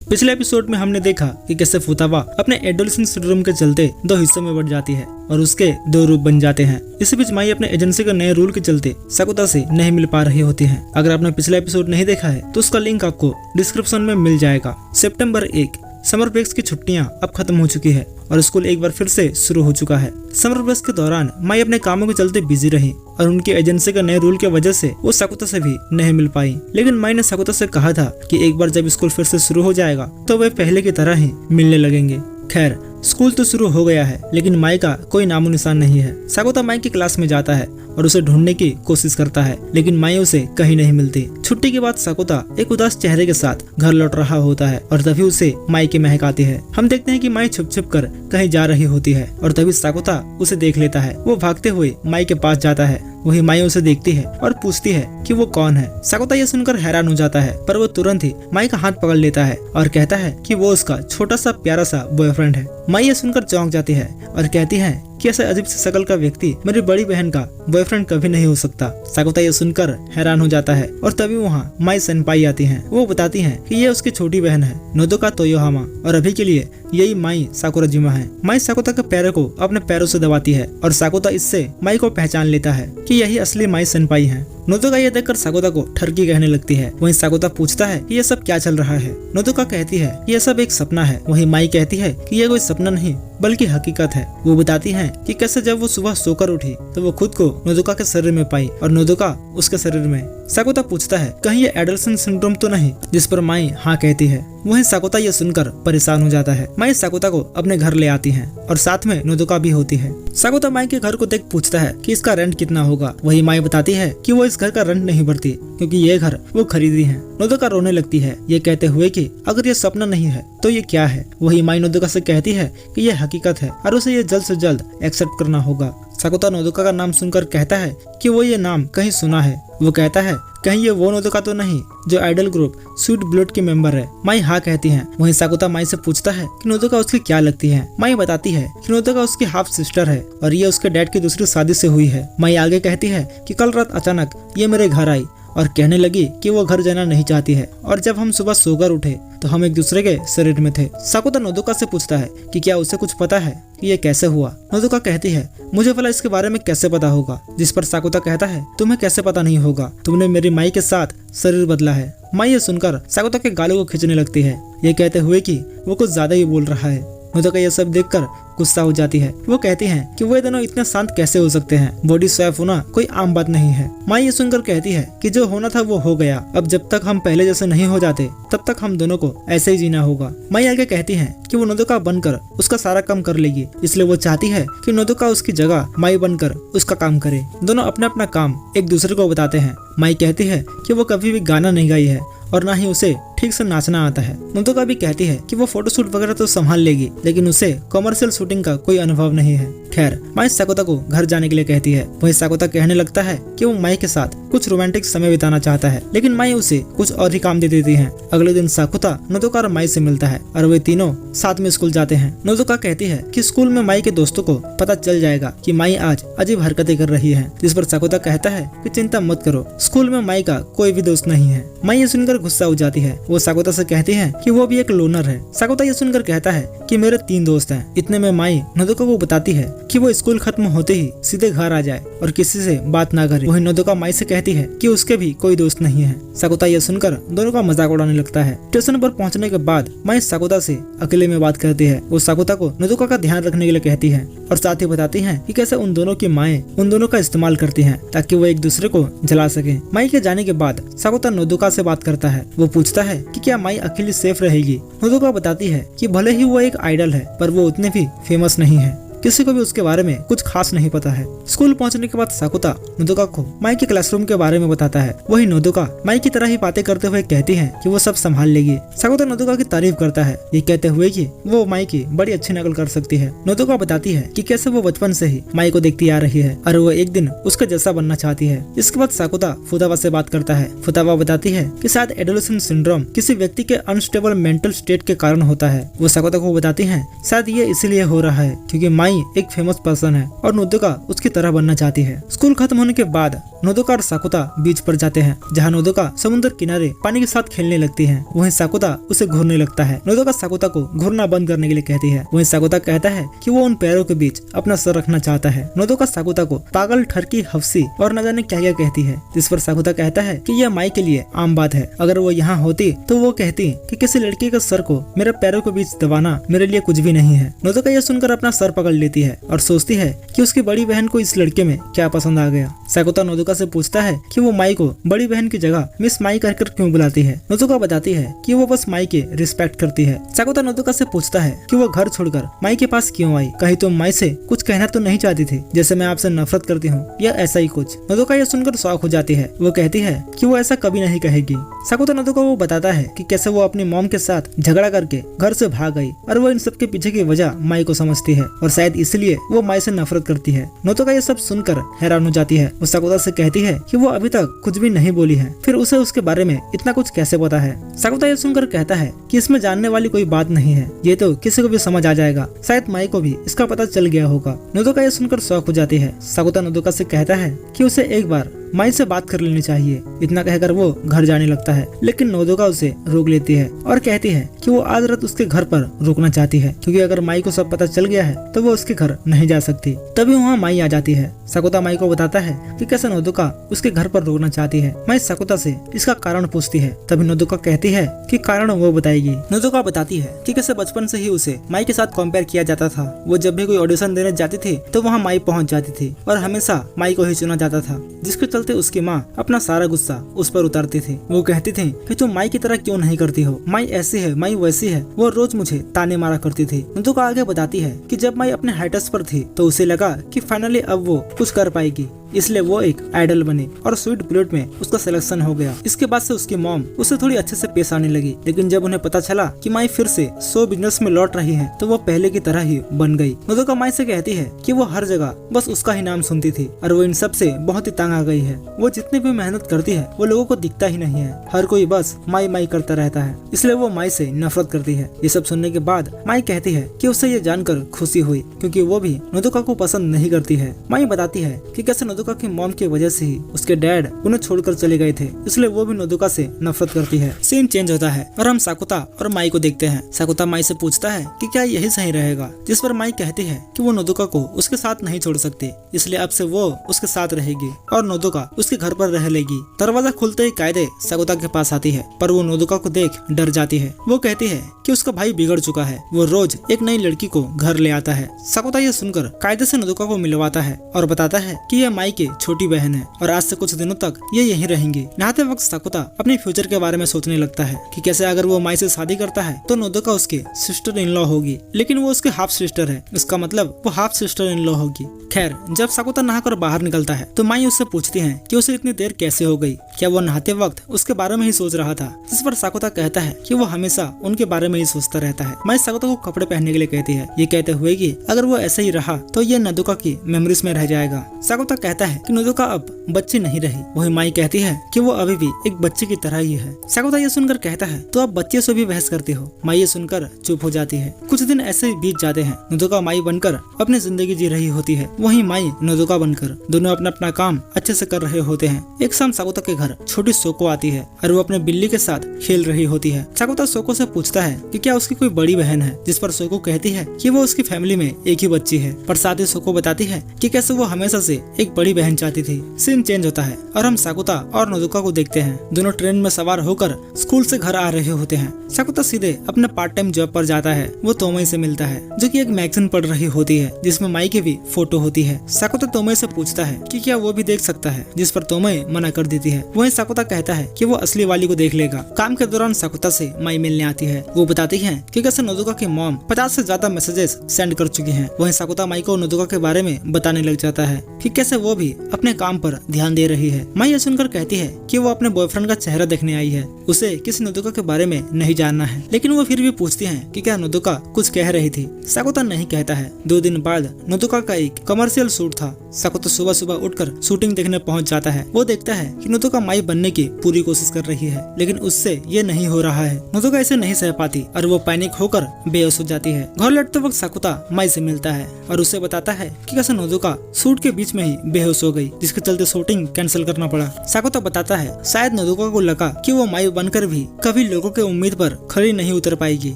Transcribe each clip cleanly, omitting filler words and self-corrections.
पिछले एपिसोड में हमने देखा कि कैसे फुतावा अपने एडोलेसेंस सिंड्रोम के चलते 2 हिस्सों में बढ़ जाती है और उसके 2 रूप बन जाते हैं। इसी बीच माई अपने एजेंसी के नए रूल के चलते साकुता से नहीं मिल पा रही होती है। अगर आपने पिछला एपिसोड नहीं देखा है तो उसका लिंक आपको डिस्क्रिप्शन में मिल जाएगा। सितंबर 1 समर ब्रेक्स की छुट्टियां अब खत्म हो चुकी है और स्कूल एक बार फिर से शुरू हो चुका है। समर ब्रेक्स के दौरान माई अपने कामों के चलते बिजी रही और उनकी एजेंसी के नए रूल की वजह से वो साकुता से भी नहीं मिल पाई। लेकिन माई ने साकुता से कहा था कि एक बार जब स्कूल फिर से शुरू हो जाएगा तो वे पहले की तरह ही मिलने लगेंगे। खैर, स्कूल तो शुरू हो गया है लेकिन माई का कोई नामो निशान नहीं है। साकुता माई की क्लास में जाता है और उसे ढूंढने की कोशिश करता है लेकिन माई उसे कहीं नहीं मिलती। छुट्टी के बाद साकुता एक उदास चेहरे के साथ घर लौट रहा होता है और तभी उसे माई की महक आती है। हम देखते हैं कि माई छुप छुप कर कहीं जा रही होती है और तभी साकुता उसे देख लेता है। वो भागते हुए माई के पास जाता है। वही माई उसे देखती है और पूछती है कि वो कौन है। साकुता ये सुनकर हैरान हो जाता है पर वो तुरंत ही माई का हाथ पकड़ लेता है और कहता है कि वो उसका छोटा सा प्यारा सा बॉयफ्रेंड है। माई ये सुनकर चौंक जाती है और कहती है कि ऐसा अजीब सी शक्ल का व्यक्ति मेरी बड़ी बहन का बॉयफ्रेंड कभी नहीं हो सकता। साकुता ये सुनकर हैरान हो जाता है और तभी वहाँ माई सेनपाई आती हैं। वो बताती हैं कि ये उसकी छोटी बहन है नोदोका तोयोहामा और अभी के लिए यही माई साकुराजिमा है। माई साकुता के पैरों को अपने पैरों से दबाती है और साकुता इससे माई को पहचान लेता है कि यही असली माई सेनपाई है। नोदोका ये देखकर साकुता को ठरकी कहने लगती है। वहीं साकुता पूछता है कि ये सब क्या चल रहा है। नोदोका कहती है कि ये सब एक सपना है। वहीं माई कहती है कि ये कोई सपना नहीं बल्कि हकीकत है। वो बताती है कि कैसे जब वो सुबह सोकर उठी तो वो खुद को नोदोका के शरीर में पाई और नोदोका उसके शरीर में। साकुता पूछता है कहीं ये एडोलेसेंस सिंड्रोम तो नहीं, जिस पर माई हाँ कहती है। वहीं साकुता ये सुनकर परेशान हो जाता है। माई साकुता को अपने घर ले आती है और साथ में नोदोका भी होती है। साकुता माई के घर को देख पूछता है कि इसका रेंट कितना होगा। वही माई बताती है कि वो इस घर का रेंट नहीं भरती क्योंकि ये घर वो खरीदी है। नोदोका रोने लगती है ये कहते हुए कि अगर ये सपना नहीं है तो ये क्या है। वही माई नोदोका से कहती है कि ये हकीकत है और उसे ये जल्द से जल्द एक्सेप्ट करना होगा। साकुता नोदोका का नाम सुनकर कहता है कि वो ये नाम कहीं सुना है। वो कहता है कहीं ये वो नोदोका तो नहीं जो आइडल ग्रुप स्वीट ब्लड के मेंबर है। माई हाँ कहती है। वहीं साकुता माई से पूछता है कि नोदोका उसकी क्या लगती है। माई बताती है कि नोदोका उसकी हाफ सिस्टर है और ये उसके डैड की दूसरी शादी से हुई है। माई आगे कहती है कि कल रात अचानक ये मेरे घर आई और कहने लगी कि वो घर जाना नहीं चाहती है और जब हम सुबह सोकर उठे तो हम एक दूसरे के शरीर में थे। साकुता नोदोका से पूछता है कि क्या उसे कुछ पता है कि ये कैसे हुआ। नोदोका कहती है मुझे भला इसके बारे में कैसे पता होगा। जिस पर साकुता कहता है तुम्हें कैसे पता नहीं होगा, तुमने मेरी माई के साथ शरीर बदला है। माई ये सुनकर साकुता के गालों को खींचने लगती है ये कहते हुए कि वो कुछ ज्यादा ही बोल रहा है। नोदोका ये सब देखकर गुस्सा हो जाती है। वो कहती हैं कि वे दोनों इतने शांत कैसे हो सकते हैं, बॉडी स्वैप होना कोई आम बात नहीं है। माई ये सुनकर कहती है कि जो होना था वो हो गया, अब जब तक हम पहले जैसे नहीं हो जाते तब तक हम दोनों को ऐसे ही जीना होगा। माई आगे कहती है कि वो नोदोका बनकर उसका सारा काम कर लेगी, इसलिए वो चाहती है कि नोदोका उसकी जगह माई बनकर उसका काम करे। दोनों अपना अपना काम एक दूसरे को बताते हैं। माई कहती है कि वो कभी भी गाना नहीं गाई है और ना ही उसे ठीक से नाचना आता है। नोदोका भी कहती है कि वो फोटोशूट वगैरह तो संभाल लेगी लेकिन उसे कमर्शियल शूटिंग का कोई अनुभव नहीं है। खैर, माई साकुता को घर जाने के लिए कहती है। वही साकुता कहने लगता है कि वो माई के साथ कुछ रोमांटिक समय बिताना चाहता है लेकिन माई उसे कुछ और ही काम दे देती है। अगले दिन साकुता नोदोका और माई से मिलता है और वे तीनों साथ में स्कूल जाते हैं। नोदोका कहती है कि स्कूल में माई के दोस्तों को पता चल जाएगा कि माई आज अजीब हरकतें कर रही है। जिस पर साकुता कहता है कि चिंता मत करो, स्कूल में माई का कोई भी दोस्त नहीं है। माई ये सुनकर गुस्सा हो जाती है। वो साकुता से कहती है कि वो भी एक लोनर है। साकुता ये सुनकर कहता है कि मेरे 3 दोस्त हैं। इतने में माई नोदोका को बताती है कि वो स्कूल खत्म होते ही सीधे घर आ जाए और किसी से बात ना करे। वही नोदोका माई से कहती है कि उसके भी कोई दोस्त नहीं है। साकुता ये सुनकर दोनों का मजाक उड़ाने लगता है। स्टेशन पर पहुंचने के बाद माई साकुता से अकेले में बात करती है। वो साकुता को नोदोका का ध्यान रखने के लिए कहती है और साथ ही बताती है कि कैसे उन दोनों की माएं उन दोनों का इस्तेमाल करती हैं ताकि वो एक दूसरे को जला सके। माई के जाने के बाद साकुता नोदोका से बात करता है। वो पूछता है कि क्या माई अकेली सेफ रहेगी। नोदोका बताती है कि भले ही वो एक आइडल है पर वो उतने भी फेमस नहीं है, किसी को भी उसके बारे में कुछ खास नहीं पता है। स्कूल पहुंचने के बाद साकुता नोदोका को माई के क्लासरूम के बारे में बताता है। वही नोदोका माई की तरह ही बातें करते हुए कहती है कि वो सब संभाल लेगी। साकुता नोदोका की तारीफ करता है ये कहते हुए कि वो माई की बड़ी अच्छी नकल कर सकती है। नोदोका बताती है कि कैसे वो बचपन से ही माई को देखती आ रही है और वो एक दिन उसका जैसा बनना चाहती है। इसके बाद साकुता फुतावा से बात करता है। फुतावा बताती है कि शायद एडोलेसेंस सिंड्रोम किसी व्यक्ति के अनस्टेबल मेंटल स्टेट के कारण होता है। वो साकुता को बताती है शायद ये इसीलिए हो रहा है क्योंकि माई माई एक फेमस पर्सन है और नोदोका उसकी तरह बनना चाहती है। स्कूल खत्म होने के बाद नोदोका और साकुता बीच पर जाते हैं, जहाँ नोदोका समुद्र किनारे पानी के साथ खेलने लगती है। वहीं साकुता उसे घूरने लगता है। नोदोका साकुता को घूरना बंद करने के लिए कहती है। वहीं साकुता कहता है कि वो उन पैरों के बीच अपना सर रखना चाहता है। नोदोका साकुता को पागल, ठरकी, हफ्सी और न जाने क्या क्या कहती है, जिस पर साकुता कहता है कि यह माई के लिए आम बात है। अगर वो यहाँ होती तो वो कहती कि किसी लड़की के सर को मेरे पैरों के बीच दबाना मेरे लिए कुछ भी नहीं है। नोदोका यह सुनकर अपना सर पकड़ लेती है और सोचती है कि उसकी बड़ी बहन को इस लड़के में क्या पसंद आ गया। साकुता नोदोका से पूछता है कि वो माई को बड़ी बहन की जगह मिस माई कहकर क्यों बुलाती है। नोदोका बताती है कि वो बस माई के रिस्पेक्ट करती है। साकुता नोदोका से पूछता है कि वो घर छोड़कर माई के पास क्यों आई, कहीं तुम माई से कुछ कहना तो नहीं चाहती थी, जैसे मैं आपसे नफरत करती हूँ या ऐसा ही कुछ। नोदोका यह सुनकर शॉक हो जाती है। वो कहती है कि वो ऐसा कभी नहीं कहेगी। साकुता नोदोका को बताता है कि कैसे वो अपनी मॉम के साथ झगड़ा करके घर से भाग गई और वो इन सब के पीछे की वजह माई को समझती है और शायद इसलिए वो माई से नफरत करती है। नोदोका ये सब सुनकर हैरान हो जाती है। वो साकुता से कहती है कि वो अभी तक कुछ भी नहीं बोली है, फिर उसे उसके बारे में इतना कुछ कैसे पता है। साकुता ये सुनकर कहता है कि इसमें जानने वाली कोई बात नहीं है, ये तो किसी को भी समझ आ जाएगा, शायद माई को भी इसका पता चल गया होगा। नोदोका ये सुनकर शॉक हो जाती है। साकुता नोदोका से कहता है कि उसे एक बार माई से बात कर लेनी चाहिए। इतना कहकर वो घर जाने लगता है, लेकिन नोदोका उसे रोक लेती है और कहती है कि वो आज रात उसके घर पर रुकना चाहती है, क्योंकि अगर माई को सब पता चल गया है तो वो उसके घर नहीं जा सकती। तभी वहाँ माई आ जाती है। साकुता माई को बताता है कि कैसे नोदोका उसके घर पर रुकना चाहती है। माई साकुता से इसका कारण पूछती है। तभी नोदोका कहती है कि कारण वो बताएगी। नोदोका बताती है कि कैसे बचपन से ही उसे माई के साथ कंपेयर किया जाता था। वो जब भी कोई ऑडिशन देने जाती थी तो वहाँ माई पहुँच जाती थी और हमेशा माई को ही चुना जाता था, जिसके चलते उसकी माँ अपना सारा गुस्सा उस पर उतारती थी। वो कहती थी कि तुम माई की तरह क्यों नहीं करती हो, माई ऐसी है, माई वैसी है। वो रोज मुझे ताने मारा करती थी। नोदोका आगे बताती है कि जब माई अपने हाइटस पर थी तो उसे लगा कि फाइनली अब वो कुछ कर पाएगी, इसलिए वो एक आइडल बनी और स्वीट बुलेट में उसका सिलेक्शन हो गया। इसके बाद से उसकी मॉम उसे थोड़ी अच्छे से पेश आने लगी, लेकिन जब उन्हें पता चला कि माई फिर से शो बिजनेस में लौट रही है तो वो पहले की तरह ही बन गई। नोदोका माई से कहती है कि वो हर जगह बस उसका ही नाम सुनती थी और वो इन सब से बहुत ही तंग आ गई है। वो जितनी भी मेहनत करती है वो लोगों को दिखता ही नहीं है, हर कोई बस माई माई करता रहता है, इसलिए वो माई से नफरत करती है। ये सब सुनने के बाद माई कहती है कि उसे ये जानकर खुशी हुई, क्योंकि वो भी नोदोका को पसंद नहीं करती है। माई बताती है कि कैसे नोदोका की मॉम की वजह से ही उसके डैड उन्हें छोड़कर चले गए थे, इसलिए वो भी नोदोका से नफरत करती है। सीन चेंज होता है और हम साकुता और माई को देखते हैं। साकुता माई से पूछता है कि क्या यही सही रहेगा, जिस पर माई कहती है कि वो नोदोका को उसके साथ नहीं छोड़ सकती, इसलिए अब से वो उसके साथ रहेगी और नोदोका उसके घर पर रह लेगी। दरवाजा खुलते ही कायदे साकुता के पास आती है, पर वो नोदोका को देख डर जाती है। वो कहती है कि उसका भाई बिगड़ चुका है, वो रोज एक नई लड़की को घर ले आता है। साकुता ये सुनकर कायदे से नोदोका को मिलवाता है और बताता है कि यह माई की छोटी बहन है और आज से कुछ दिनों तक ये यहीं रहेंगी। नहाते वक्त साकुता अपने फ्यूचर के बारे में सोचने लगता है कि कैसे अगर वो माई से शादी करता है तो नोदोका उसके सिस्टर इन लॉ होगी, लेकिन वो उसके हाफ सिस्टर है, इसका मतलब वो हाफ सिस्टर इन लॉ होगी। खैर, जब साकुता नहाकर बाहर निकलता है तो माई उससे पूछती है कि उसे इतनी देर कैसे हो गई, क्या वो नहाते वक्त उसके बारे में ही सोच रहा था, जिस पर साकुता कहता है कि वो हमेशा उनके बारे में ही सोचता रहता है। माई साकुता को कपड़े पहनने के लिए कहती है, ये कहते हुए कि अगर वो ऐसे ही रहा तो ये नोदोका की मेमोरीज में रह जाएगा। साकुता कहता है कि नोदोका अब बच्ची नहीं रही। वही माई कहती है कि वो अभी भी एक बच्चे की तरह ही है। साकुता ये सुनकर कहता है तो आप बच्चे से भी बहस करते हो। माई ये सुनकर चुप हो जाती है। कुछ दिन ऐसे ही बीत जाते हैं। नोदोका माई बनकर अपनी जिंदगी जी रही होती है, वहीं माई नोदोका बनकर दोनों अपना अपना काम अच्छे से कर रहे होते हैं। एक शाम साकुता के घर छोटी सोको आती है और वो अपने बिल्ली के साथ खेल रही होती है। साकुता सोको से पूछता है कि क्या उसकी कोई बड़ी बहन है, जिस पर सोको कहती है कि वो उसकी फैमिली में एक ही बच्ची है, पर साथ ही सोको बताती है कि कैसे वो हमेशा से एक बड़ी बहन चाहती थी। सीन चेंज होता है और हम साकुता और नोदोका को देखते हैं। दोनों ट्रेन में सवार होकर स्कूल से घर आ रहे होते हैं। साकुता सीधे अपने पार्ट टाइम जॉब पर जाता है। वो तोमई से मिलता है, जो कि एक मैगजीन पढ़ रही होती है जिसमें माई की भी फोटो होती है। साकुता तोमई से पूछता है कि क्या वो भी देख सकता है, जिस पर तोमई मना कर देती है। वहीं साकुता कहता है कि वो असली वाली को देख लेगा। काम के दौरान साकुता से माई मिलने आती है। वो बताती है कि कैसे नोदोका की मॉम 50 से ज्यादा मैसेजेस सेंड कर चुकी हैं। वहीं साकुता माई को नोदोका के बारे में बताने लग जाता है कि कैसे वो वो भी अपने काम पर ध्यान दे रही है। माई यह सुनकर कहती है कि वो अपने बॉयफ्रेंड का चेहरा देखने आई है, उसे किसी नोदोका के बारे में नहीं जानना है। लेकिन वो फिर भी पूछती है कि क्या नोदोका कुछ कह रही थी। साकुता नहीं कहता है। 2 दिन बाद नोदोका का एक कमर्शियल शूट था। साकुता सुबह सुबह उठकर शूटिंग देखने पहुंच जाता है। वो देखता है कि नोदोका माई बनने की पूरी कोशिश कर रही है, लेकिन उससे ये नहीं हो रहा है। नोदोका इसे नहीं सह पाती और वो पैनिक होकर बेहोश हो जाती है। घर लौटते वक्त साकुता माई से मिलता है और उसे बताता है कि कैसे नोदोका शूट के बीच में ही बेहोश हो गई, जिसके चलते शूटिंग कैंसिल करना पड़ा। साकुता बताता है शायद नोदोका को लगा कि वो माई बनकर भी कभी लोगों के उम्मीद पर खड़ी नहीं उतर पाएगी।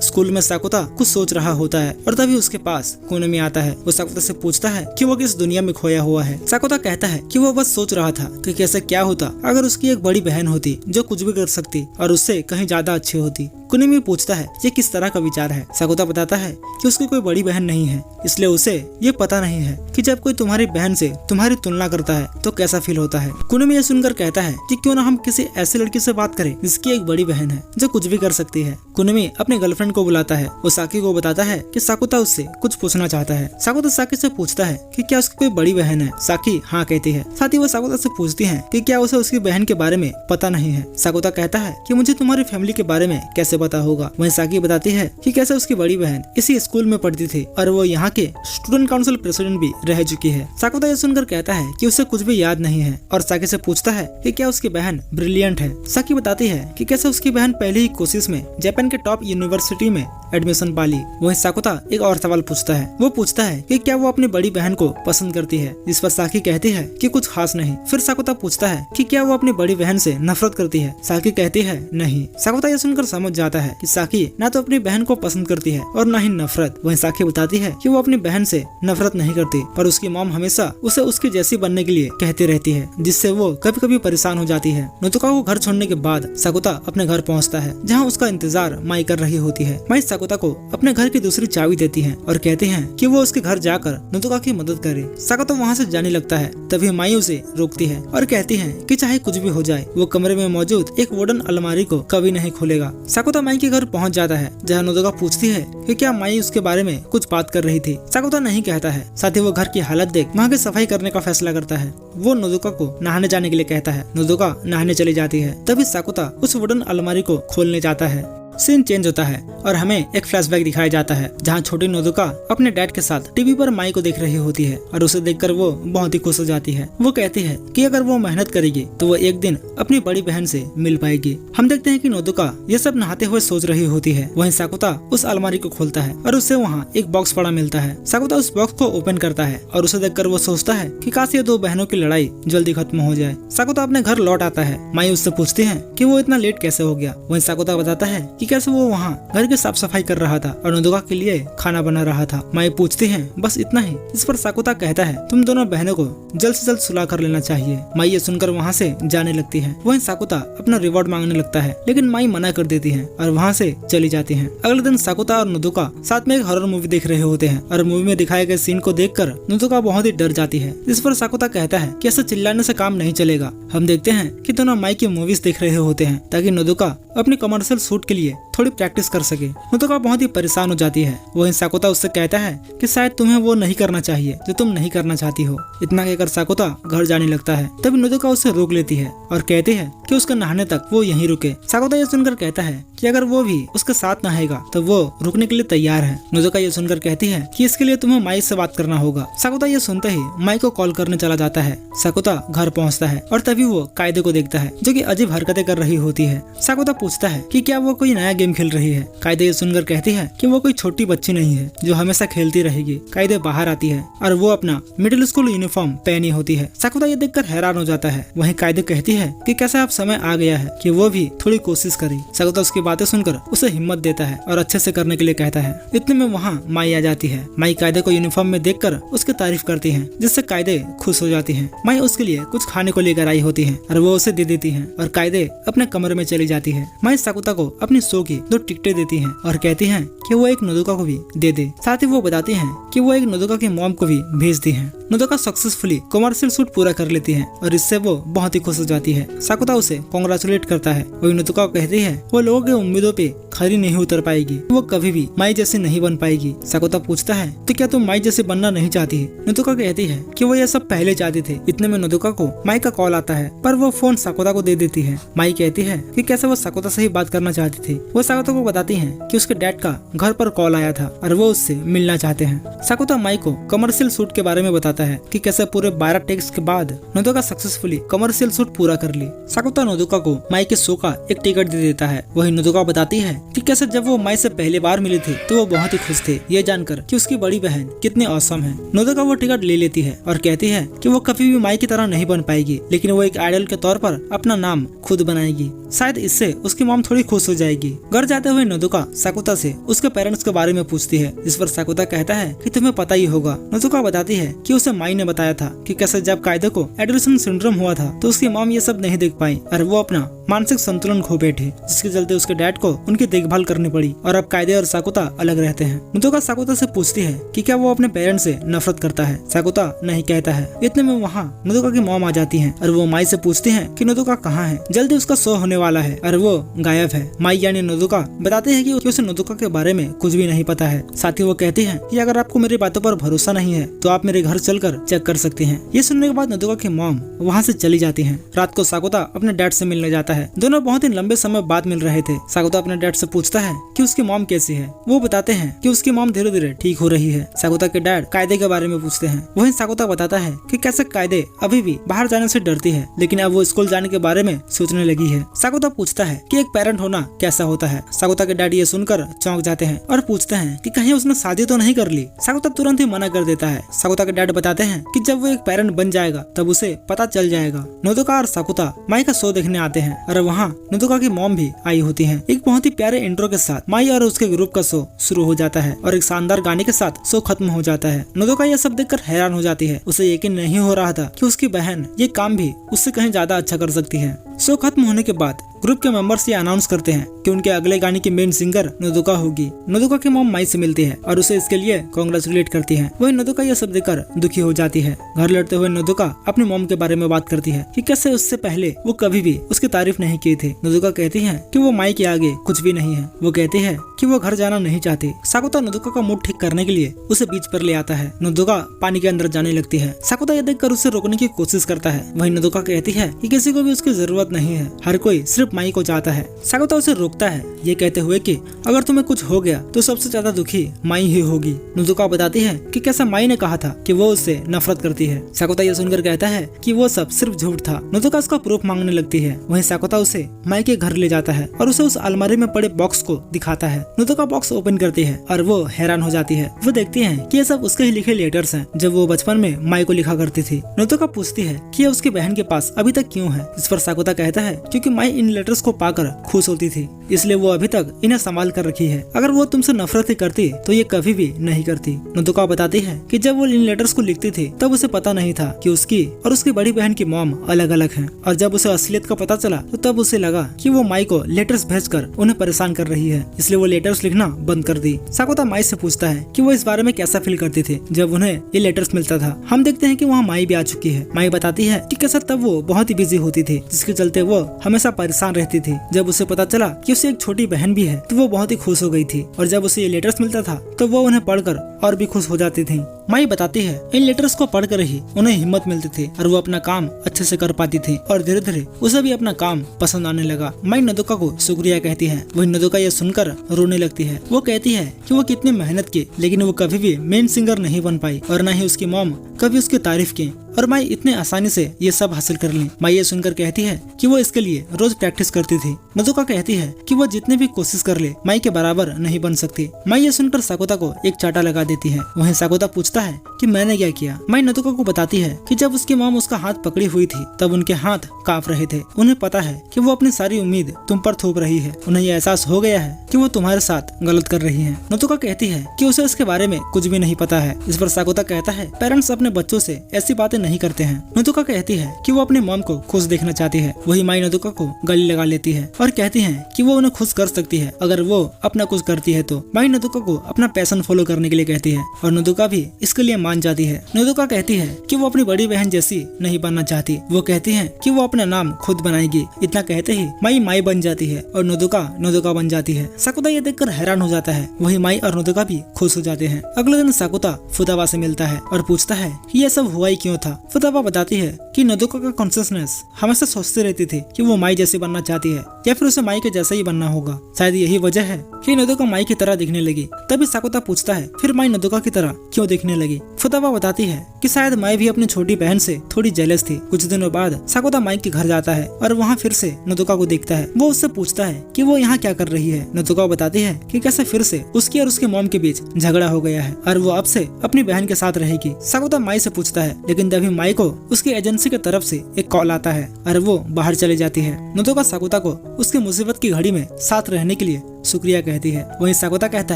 स्कूल में साकुता कुछ सोच रहा होता है और तभी उसके पास कोनोमी आता है। वो साकुता से पूछता है कि वो किस दुनिया में खोया हुआ है। साकुता कहता है कि वो बस सोच रहा था कि कैसे क्या होता अगर उसकी एक बड़ी बहन होती जो कुछ भी कर सकती और उससे कहीं ज्यादा अच्छी होती। कोनोमी पूछता है ये किस तरह का विचार है। साकुता बताता है कि उसकी कोई बड़ी बहन नहीं है, इसलिए उसे ये पता नहीं है कि जब कोई तुम्हारी बहन से तुम्हारी तुलना करता है तो कैसा फील होता है। कोनोमी ये सुनकर कहता है कि क्यों ना हम किसी ऐसी लड़की से बात करें जिसकी एक बड़ी बहन है जो कुछ भी कर सकती है। कोनोमी अपने गर्लफ्रेंड को बुलाता है। वो साकी को बताता है कि साकुता उससे कुछ पूछना चाहता है। साकुता साकी से पूछता है कि क्या उसकी कोई बड़ी बहन है। साकी हाँ कहती है। साथ ही वो साकुता से पूछती है कि क्या उसे उसकी बहन के बारे में पता नहीं है। साकुता कहता है कि मुझे तुम्हारी फैमिली के बारे में कैसे पता होगा। वहीं साकी बताती है कि कैसे उसकी बड़ी बहन इसी स्कूल में पढ़ती थी और वो यहाँ के स्टूडेंट काउंसिल प्रेसिडेंट भी रह चुकी है। साकुता ये सुनकर कहता है कि उसे कुछ भी याद नहीं है और साकी से पूछता है कि क्या उसकी बहन ब्रिलियंट है। साकी बताती है कि कैसे उसकी बहन पहली ही कोशिश में जापान के टॉप यूनिवर्सिटी में एडमिशन पा ली। वहीं साकुता एक और सवाल पूछता है। वो पूछता है कि क्या वो अपनी बड़ी बहन को पसंद करती है, जिस पर साकी कहती है कि कुछ खास नहीं। फिर साकुता पूछता है कि क्या वो अपनी बड़ी बहन से नफरत करती है। साकी कहती है नहीं। साकुता ये सुनकर समझ जाता है कि साकी ना तो अपनी बहन को पसंद करती है और ना ही नफरत। वहीं साकी बताती है कि वो अपनी बहन से नफरत नहीं करती, पर उसकी मॉम हमेशा उसे उसकी जैसी बनने के लिए कहती रहती है, जिससे वो कभी कभी परेशान हो जाती है। नोदोका को घर छोड़ने के बाद साकुता अपने घर पहुंचता है, जहां उसका इंतजार माई कर रही होती है। माई साकुता को अपने घर की दूसरी चाबी देती है और कहती है कि वो उसके घर जाकर नोदोका की मदद करे। साकुता वहां से जाने लगता है, तभी माई उसे रोकती है और कहती है कि चाहे कुछ भी हो जाए वो कमरे में मौजूद एक वुडन अलमारी को कभी नहीं खोलेगा। साकुता माई के घर पहुंच जाता है, जहाँ नोदोका पूछती है कि क्या माई उसके बारे में कुछ बात कर रही थी। साकुता नहीं कहता है। साथ ही वो घर की हालत देख वहाँ की सफाई करने का फैसला करता है। वो नोदोका को नहाने जाने के लिए कहता है। नोदोका नहाने चली जाती है, तभी साकुता उस वुडन अलमारी को खोलने जाता है। सीन चेंज होता है और हमें एक फ्लैशबैक दिखाया जाता है, जहाँ छोटी नोदोका अपने डैड के साथ टीवी पर माई को देख रही होती है और उसे देखकर वो बहुत ही खुश हो जाती है। वो कहती है कि अगर वो मेहनत करेगी तो वो एक दिन अपनी बड़ी बहन से मिल पाएगी। हम देखते हैं कि नोदोका ये सब नहाते हुए सोच रही होती है। वहीं साकुता उस अलमारी को खोलता है और उसे वहाँ एक बॉक्स पड़ा मिलता है। साकुता उस बॉक्स को ओपन करता है और उसे देखकर वो सोचता है कि काश ये 2 बहनों की लड़ाई जल्दी खत्म हो जाए। साकुता अपने घर लौट आता है। माई उससे पूछती है कि वो इतना लेट कैसे हो गया। वहीं साकुता बताता है कि कैसे वो वहाँ घर की साफ सफाई कर रहा था और नोदोका के लिए खाना बना रहा था। माई पूछती है बस इतना ही। इस पर साकुता कहता है तुम दोनों बहनों को जल्द से जल्द सुलह कर लेना चाहिए। माई ये सुनकर वहाँ से जाने लगती है। वहीं साकुता अपना रिवॉर्ड मांगने लगता है, लेकिन माई मना कर देती है और वहाँ से चली जाती है। अगले दिन साकुता और नोदोका साथ में एक हॉरर मूवी देख रहे होते हैं और मूवी में दिखाए गए सीन को देखकर नोदोका बहुत ही डर जाती है। इस पर साकुता कहता है कि ऐसे चिल्लाने से काम नहीं चलेगा। हम देखते हैं कि दोनों माई की मूवीज देख रहे होते हैं ताकि नोदोका अपनी कमर्शियल शूट के लिए थोड़ी प्रैक्टिस कर सके। नोदोका बहुत ही परेशान हो जाती है। वहीं साकुता उससे कहता है कि शायद तुम्हें वो नहीं करना चाहिए जो तुम नहीं करना चाहती हो। इतना कहकर साकुता घर जाने लगता है, तभी नोदोका उसे रोक लेती है और कहती है कि उसके नहाने तक वो यहीं रुके। साकुता ये सुनकर कहता है कि अगर वो भी उसके साथ नहाएगा तो वो रुकने के लिए तैयार है। नोदोका ये सुनकर कहती है कि इसके लिए तुम्हें माई से बात करना होगा। साकुता ये सुनते ही माई को कॉल करने चला जाता है। साकुता घर पहुंचता है और तभी वो कायदे को देखता है जो कि अजीब हरकतें कर रही होती है। साकुता पूछता है कि क्या वो कोई नया गेम खेल रही है। कायदे ये सुनकर कहती है कि वो कोई छोटी बच्ची नहीं है जो हमेशा खेलती रहेगी। कायदे बाहर आती है और वो अपना मिडिल स्कूल यूनिफॉर्म पहनी होती है। साकुता ये देखकर हैरान हो जाता है। वहीं कायदे कहती है कि कैसा अब समय आ गया है कि वो भी थोड़ी कोशिश करे। साकुता उसकी बातें सुनकर उसे हिम्मत देता है और अच्छे से करने के लिए कहता है। इतने में वहाँ माई आ जाती है। माई कायदे को यूनिफॉर्म में देखकर उसकी तारीफ करती है, जिससे कायदे खुश हो जाती है। माई उसके लिए कुछ खाने को लेकर आई होती है और वो उसे दे देती है और कायदे अपने कमरे में चली जाती है। माई साकुता को अपनी शो की की 2 टिकटें देती हैं और कहती हैं कि वो एक नोदोका को भी दे दे। साथ ही वो बताती हैं कि वो एक नोदोका की मॉम को भी भेज दी है। नोदोका सक्सेसफुली कमर्शियल सूट पूरा कर लेती है और इससे वो बहुत ही खुश हो जाती है। साकुता उसे कांग्रेचुलेट करता है। वही नोदोका कहती है वो लोगों की उम्मीदों पे खरी नहीं उतर पाएगी, वो कभी भी माई जैसी नहीं बन पाएगी। साकुता पूछता है तो क्या तुम माई जैसे बनना नहीं चाहती है? नोदोका कहती है कि वो ये सब पहले चाहते थे। इतने में नोदोका को माई का कॉल आता है, पर वो फोन साकुता को दे देती है। माई कहती है कि कैसे वो साकुता से ही बात करना चाहती थी। वो साकुता को बताती है कि उसके डैड का घर पर कॉल आया था और वो उससे मिलना चाहते हैं। साकुता माई को कमर्शियल सूट के बारे में बताता है कि कैसे पूरे 12 टेक्स के बाद नोदोका सक्सेसफुली कमर्शियल सूट पूरा कर ली। साकुता नोदोका को माई के शो का एक टिकट दे देता है। वही नोदोका बताती है कि कैसे जब वो माई से पहली बार मिली थी तो वो बहुत ही खुश थे, ये जानकर कि उसकी बड़ी बहन कितनी औसम है। नोदोका वो टिकट ले लेती है और कहती है कि वो कभी भी माई की तरह नहीं बन पाएगी, लेकिन वो एक आइडल के तौर पर अपना नाम खुद बनाएगी। शायद इससे उसकी मॉम थोड़ी खुश हो जाएगी। घर जाते हुए नोदोका साकुता से उसके पेरेंट्स के बारे में पूछती है, जिस पर साकुता कहता है कि तुम्हें पता ही होगा। नोदोका बताती है कि उसे माई ने बताया था कि कैसे जब कायदे को एडोलेसेंट सिंड्रोम हुआ था तो उसकी मॉम ये सब नहीं देख पाई और वो अपना मानसिक संतुलन खो बैठे, जिसके चलते उसके डैड को उनकी देखभाल करनी पड़ी और अब कायदे और साकुता अलग रहते हैं। नोदोका साकुता से पूछती है कि क्या वो अपने पेरेंट्स से नफरत करता है। साकुता नहीं कहता है। इतने में वहाँ नोदोका की मॉम आ जाती है और वो माई से पूछती है कि नोदोका कहाँ है, जल्दी उसका शो होने वाला है और वो गायब है। माई यानी नोदोका बताते हैं कि उसे नोदोका के बारे में कुछ भी नहीं पता है। साथ ही वो कहती है कि अगर आपको मेरी बातों पर भरोसा नहीं है तो आप मेरे घर चलकर चेक कर सकते हैं। ये सुनने के बाद नोदोका की मॉम वहाँ से चली जाती है। रात को साकुता अपने डैड से मिलने जाता है। दोनों बहुत ही लंबे समय बाद मिल रहे थे। साकुता अपने डैड से पूछता है कि उसकी मॉम कैसी है। वो बताते हैं कि उसकी मॉम धीरे धीरे ठीक हो रही है। साकुता के डैड कायदे के बारे में पूछते हैं। वहीं साकुता बताता है कि कैसे कायदे अभी भी बाहर जाने से डरती है, लेकिन अब वो स्कूल जाने के बारे में सोचने लगी है। साकुता पूछता है कि एक पेरेंट होना कैसा होता है। साकुता के डैड ये सुनकर चौंक जाते हैं और पूछते हैं कि कहीं उसने शादी तो नहीं कर ली। साकुता तुरंत ही मना कर देता है। साकुता के डैड बताते हैं कि जब वो एक पेरेंट बन जाएगा तब उसे पता चल जाएगा। नोदोका और साकुता माई का शो देखने आते हैं और वहाँ नोदोका की मॉम भी आई होती है। एक बहुत ही प्यारे इंट्रो के साथ माई और उसके ग्रुप का शो शुरू हो जाता है और एक शानदार गाने के साथ शो खत्म हो जाता है। नोदोका ये सब देखकर हैरान हो जाती है। उसे यकीन नहीं हो रहा था कि उसकी बहन ये काम भी उससे कहीं ज्यादा अच्छा कर सकती है। शो खत्म होने के बाद ग्रुप के मेंबर्स ये अनाउंस करते हैं कि उनके अगले गाने की मेन सिंगर नोदोका होगी। नोदोका की मॉम माई से मिलती है और उसे इसके लिए कांग्रेचुलेट करती है। वही नोदोका ये सब देखकर दुखी हो जाती है। घर लौटते हुए नोदोका अपनी मॉम के बारे में बात करती है कि कैसे उससे पहले वो कभी भी उसकी तारीफ नहीं की थी। नोदोका कहती है कि वो माई के आगे कुछ भी नहीं है। वो कहती है कि वो घर जाना नहीं चाहती। साकुता नोदोका का मूड ठीक करने के लिए उसे बीच पर ले आता है। नोदोका पानी के अंदर जाने लगती है। साकुता ये देखकर उसे रोकने की कोशिश करता है। वही नोदोका कहती है कि किसी को भी उसकी जरूरत नहीं है, हर कोई सिर्फ माई को चाहता है। साकुता उसे रोकता है, ये कहते हुए कि अगर तुम्हें कुछ हो गया तो सबसे ज्यादा दुखी माई ही होगी। नोदोका बताती है कि कैसा माई ने कहा था कि वो उससे नफरत करती है। साकुता ये सुनकर कहता है कि वो सब सिर्फ झूठ था। नोदोका उसका प्रूफ मांगने लगती है। वहीं साकुता उसे माई के घर ले जाता है और उसे उस अलमारी में पड़े बॉक्स को दिखाता है। नोदोका बॉक्स ओपन करती है और वो हैरान हो जाती है। वो देखती है कि ये सब उसके ही लिखे लेटर्स हैं जब वो बचपन में माई को लिखा करती थी। नोदोका पूछती है कि ये उसकी बहन के पास अभी तक क्यों है। इस पर साकुता कहता है क्योंकि माई इन लेटर्स को पाकर खुश होती थी, इसलिए वो अभी तक इन्हें संभाल कर रखी है। अगर वो तुमसे नफरत ही करती तो ये कभी भी नहीं करती। नोदोका बताती है कि जब वो इन लेटर्स को लिखती थी तब उसे पता नहीं था कि उसकी और उसकी बड़ी बहन की मॉम अलग अलग हैं, और जब उसे असलियत का पता चला तो तब उसे लगा कि वो माई को लेटर्स भेजकर उन्हें परेशान कर रही है, इसलिए वो लेटर्स लिखना बंद कर दी। साकुता माई से पूछता है कि वो इस बारे में कैसा फील करती थी जब उन्हें ये लेटर्स मिलता था। हम देखते हैं कि वहाँ माई भी आ चुकी है। माई बताती है कि कैसा तब वो बहुत ही बिजी होती थी, जिसके चलते वो हमेशा परेशान रहती थी। जब उसे पता चला कि उसे एक छोटी बहन भी है तो वो बहुत ही खुश हो गई थी, और जब उसे ये लेटर्स मिलता था तो वो उन्हें पढ़कर और भी खुश हो जाती थी। माई बताती है इन लेटर्स को पढ़कर ही उन्हें हिम्मत मिलती थी और वो अपना काम अच्छे से कर पाती थी, और धीरे धीरे उसे भी अपना काम पसंद आने लगा। माई नोदोका को शुक्रिया कहती है। वही नोदोका ये सुनकर रोने लगती है। वो कहती है कि वो कितनी मेहनत की, लेकिन वो कभी भी मेन सिंगर नहीं बन पाई, और न ही उसकी मॉम कभी उसकी तारीफ की, और माई इतने आसानी से ये सब हासिल कर ली। माई ये सुनकर कहती है कि वो इसके लिए रोज प्रैक्टिस करती थी। नोदोका कहती है कि वो जितने भी कोशिश कर ले माई के बराबर नहीं बन सकती। माई ये सुनकर साकुता को एक चाटा लगा देती है। वहीं साकुता पूछती पूछता है कि मैंने क्या किया। माई नोदोका को बताती है कि जब उसकी मॉम उसका हाथ पकड़ी हुई थी तब उनके हाथ कांप रहे थे। उन्हें पता है कि वो अपनी सारी उम्मीद तुम पर थोप रही है। उन्हें यह एहसास हो गया है कि वो तुम्हारे साथ गलत कर रही है। नोदोका कहती है कि उसे इसके बारे में कुछ भी नहीं पता है। इस पर साकुता कहता है पेरेंट्स अपने बच्चों से ऐसी बातें नहीं करते हैं। नोदोका कहती है कि वो अपनी मॉम को खुश देखना चाहती है। वही माई नोदोका को गले लगा लेती है और कहती है कि वो उन्हें खुश कर सकती है अगर वो अपना कुछ करती है तो। माई नोदोका को अपना पैशन फॉलो करने के लिए कहती है और नोदोका भी इसके लिए मान जाती है। नोदोका कहती है कि वो अपनी बड़ी बहन जैसी नहीं बनना चाहती। वो कहती है कि वो अपना नाम खुद बनाएगी। इतना कहते ही माई बन जाती है और नोदोका बन जाती है। साकुता ये देखकर हैरान हो जाता है। वही माई और नोदोका भी खुश हो जाते हैं। अगले दिन साकुता फुताबा से मिलता है और पूछता है कि यह सब हुआ ही क्यों था। फुताबा बताती है कि नोदोका का कॉन्शियसनेस हमेशा सोचती रहती थी कि वो माई जैसी बनना चाहती है या फिर उसे माई के जैसा ही बनना होगा। शायद यही वजह है कि नोदोका माई की तरह दिखने लगी। तभी साकुता पूछता है फिर माई नोदोका की तरह क्यों दिखने लगी। फुताबा बताती है कि शायद माई भी अपनी छोटी बहन से थोड़ी जेलस थी। कुछ दिनों बाद साकुता माई के घर जाता है और वहाँ फिर से नोदोका को देखता है। वो उससे पूछता है कि वो यहाँ क्या कर रही है। नोदोका बताती है कि कैसे फिर से उसकी और उसके मॉम के बीच झगड़ा हो गया है और वो अब से अपनी बहन के साथ रहेगी। साकुता माई से पूछता है लेकिन तभी माई को उसकी एजेंसी की तरफ से एक कॉल आता है और वो बाहर चली जाती है। नोदोका साकुता को उसकी मुसीबत की घड़ी में साथ रहने के लिए शुक्रिया कहती है। वहीं साकुता कहता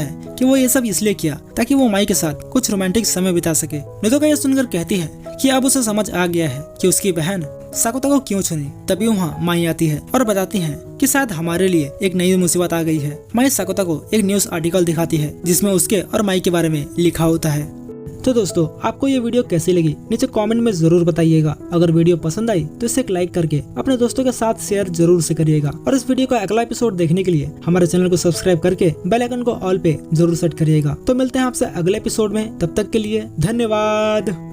है कि वो ये सब इसलिए किया ताकि वो माई के साथ कुछ रोमांटिक समय बिता सके। नोदोका ये सुनकर कहती है कि अब उसे समझ आ गया है कि उसकी बहन साकुता को क्यों चुनी। तभी वहाँ माई आती है और बताती है कि शायद हमारे लिए एक नई मुसीबत आ गई है। माई साकुता को एक न्यूज आर्टिकल दिखाती है जिसमें उसके और माई के बारे में लिखा होता है। तो दोस्तों आपको ये वीडियो कैसी लगी नीचे कमेंट में जरूर बताइएगा। अगर वीडियो पसंद आई तो इसे एक लाइक करके अपने दोस्तों के साथ शेयर जरूर से करिएगा और इस वीडियो का अगला एपिसोड देखने के लिए हमारे चैनल को सब्सक्राइब करके बेल आइकन को ऑल पे जरूर सेट करिएगा। तो मिलते हैं आपसे अगले एपिसोड में, तब तक के लिए धन्यवाद।